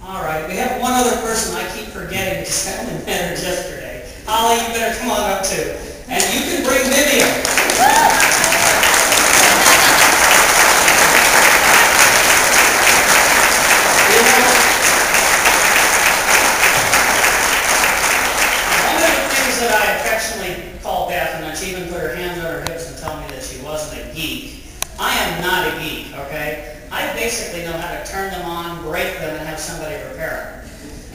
All right, we have one other person I keep forgetting because I only met her yesterday. Holly, you better come on up too. And you can bring Vivian. One of the things that I affectionately call Beth, and she even put her hands on her hips and tell me that she wasn't a geek. I am not a geek, okay? I basically know how to turn them on, break them, and have somebody repair them.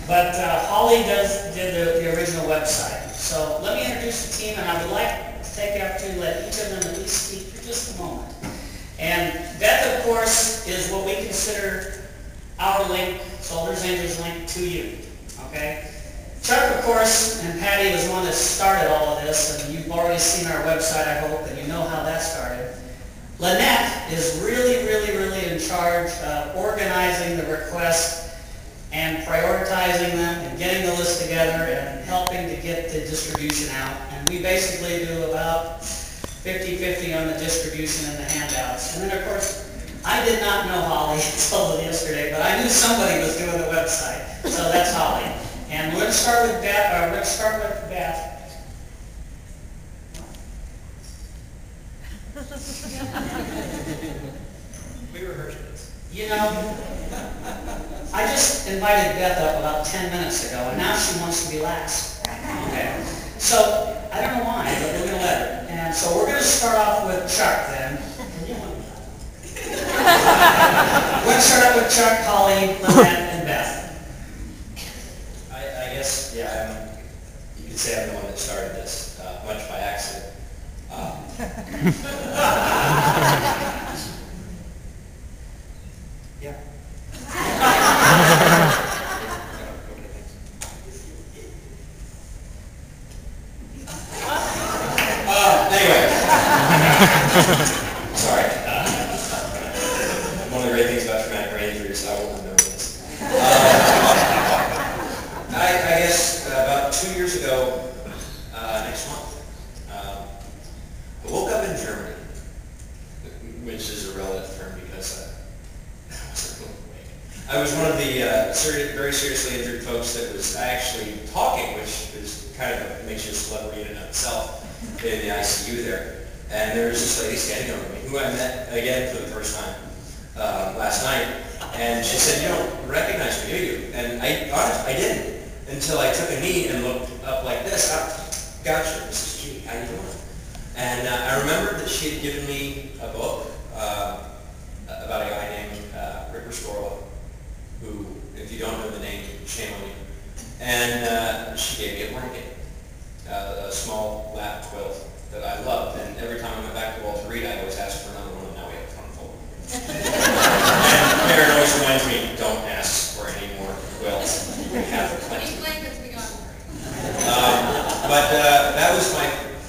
But Holly did the original website. So let me introduce the team, and I would like to take the opportunity to let each of them at least speak for just a moment. And Beth, of course, is what we consider our link, Soldiers Angels link to you, okay? Chuck, of course, and Patty was the one that started all of this, and you've already seen our website, I hope, and you know how that started. Lynette is really in charge of organizing the requests and prioritizing them and getting the list together and helping to get the distribution out. And we basically do about 50-50 on the distribution and the handouts. And then, of course, I did not know Holly until yesterday, but I knew somebody was doing the website. So that's Holly. And we're going to start with Beth. We rehearsed this. You know, I just invited Beth up about 10 minutes ago, and now she wants to be last. Okay. So, I don't know why, but we're going to let her. And so we're going to start off with Chuck then. We're going to start off with Chuck, Holly, Lynette, and Beth. I guess, yeah, you could say I'm the one that started this, much by accident. Yeah. Anyway. Sorry. One of the great things about traumatic brain injury is I won't remember this. I guess about 2 years ago, next month, I woke up in Germany, which is a relative term because I wasn't really awake. I was one of the very seriously injured folks that was actually talking, which is kind of makes you a celebrity in and of itself, in the ICU there. And there was this lady standing over me, who I met again for the first time last night. And she said, "You don't recognize me, do you?" And I didn't, until I took a knee and looked up like this. "Gotcha, Mrs. G, how you doing?" And I remembered that she had given me a book about a guy named Rick Restorla, who, if you don't know the name, shame on you. And she gave me a blanket, a small lap quilt that I loved. And every time I went back to Walter Reed, I always asked for another one, and now we have a ton full. And Karen always reminds me, don't ask for any more quilts. We have plenty. But that was my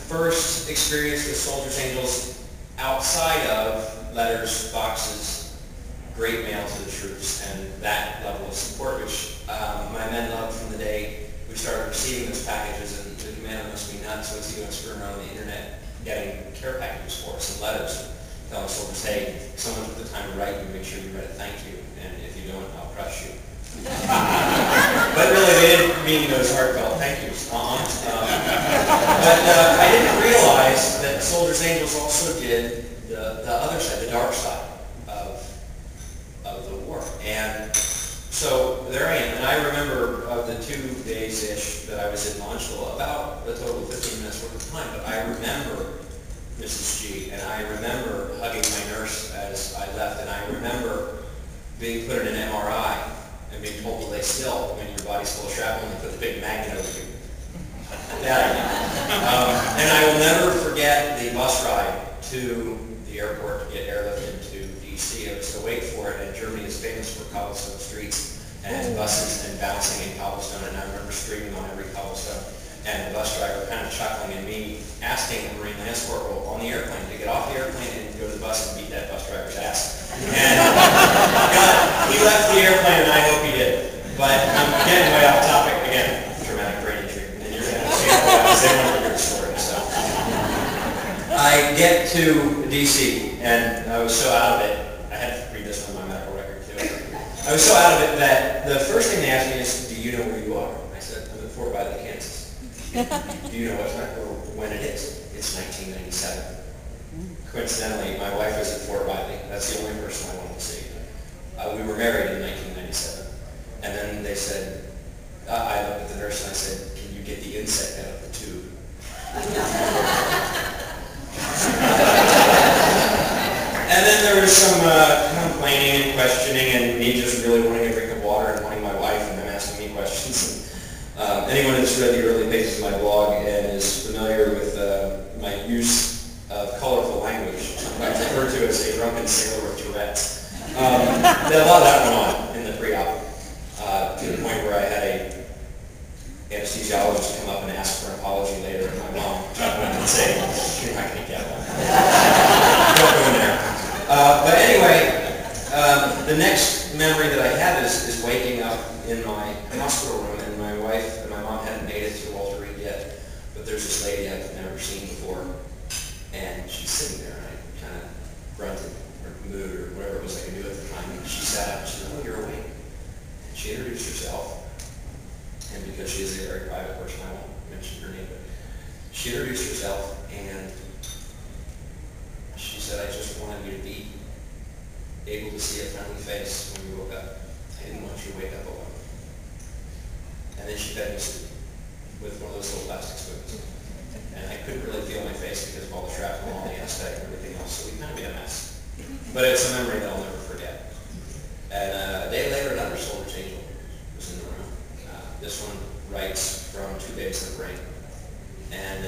first experience with Soldiers Angels outside of letters, boxes, great mail to the troops, and that level of support, which my men loved from the day we started receiving those packages. And the commander must be nuts. What's he doing screwing around on the internet getting care packages for us and letters? Telling soldiers, hey, if someone took the time to write you, make sure you write a thank you, and if you don't, I'll crush you. But really, they didn't mean those heartfelt thank yous. But I didn't realize that Soldiers Angels also did the other side, the dark side of the war. And so there I am, and I remember of the 2 days-ish that I was in Launchville, about a total of 15 minutes worth of time, but I remember Mrs. G, and I remember hugging my nurse as I left, and I remember being put in an MRI and being told to lay still when your body's full of shrapnel and they put the big magnet over you. And I will never forget the bus ride to the airport to get airlifted to D.C. I was to wait for it, and Germany is famous for cobblestone streets and buses and bouncing in cobblestone, and I remember screaming on every cobblestone. And the bus driver kind of chuckling and me asking the Marine Lance Corporal on the airplane to get off the airplane and go to the bus and beat that bus driver's ass. And God, he left the airplane, and I hope he did. But I'm getting way off topic again. Traumatic brain injury, and you're going to see how I say one of your story. So I get to D.C. and I was so out of it. I had to read this from my medical record too. I was so out of it that the first thing they asked me is, do you know where you are? I said, I'm in Fort Riley, Kansas. Do you know when it is? It's 1997. Coincidentally, my wife was at Fort Riley. That's the only person I wanted to see. We were married in 1997. And then they said, I looked at the nurse and I said, can you get the insect out of the tube? And then there was some complaining and questioning and me just really wanting a drink of water and wanting my wife and them asking me questions. And, anyone who's read the early pages of my blog and is familiar with my use of colorful language, sometimes referred to as a drunken sailor with Tourette's. A lot of that went on in the pre-op, to the point where I had a anesthesiologist come up and ask for an apology later, and my mom went and say, you're not going to get one. Don't go in there. But anyway, the next memory that I have is waking up in my hospital room, and my wife and my mom hadn't made it to Walter Reed yet, but there's this lady I've never seen before, and she's sitting there, and I kind of grunted or mooed or whatever it was I could do at the time, and she sat up and she said, oh, you're awake. And she introduced herself, and because she is a very private person, I won't mention her name, but she introduced herself, and she said, I just wanted you to be able to see a friendly face when you woke up. I didn't want you to wake up alone. And then she fed me soup with one of those little plastic spoons. And I couldn't really feel my face because of all the shrapnel, all the anesthetic and everything else, so we kind of made a mess. But it's a memory that I'll never forget. And a day later, another soldier's angel was in the room. This one writes from 2 Days of Rain. And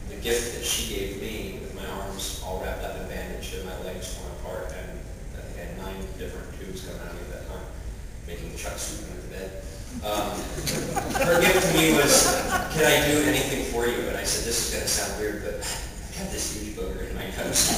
the gift that she gave me with my arms all wrapped up in bandage and my legs torn apart, and I think I had 9 different tubes coming out of me at that time, making Chuck soup under the bed. Her gift to me was, can I do anything for you? And I said, this is going to sound weird, but I've got this huge booger in my nose.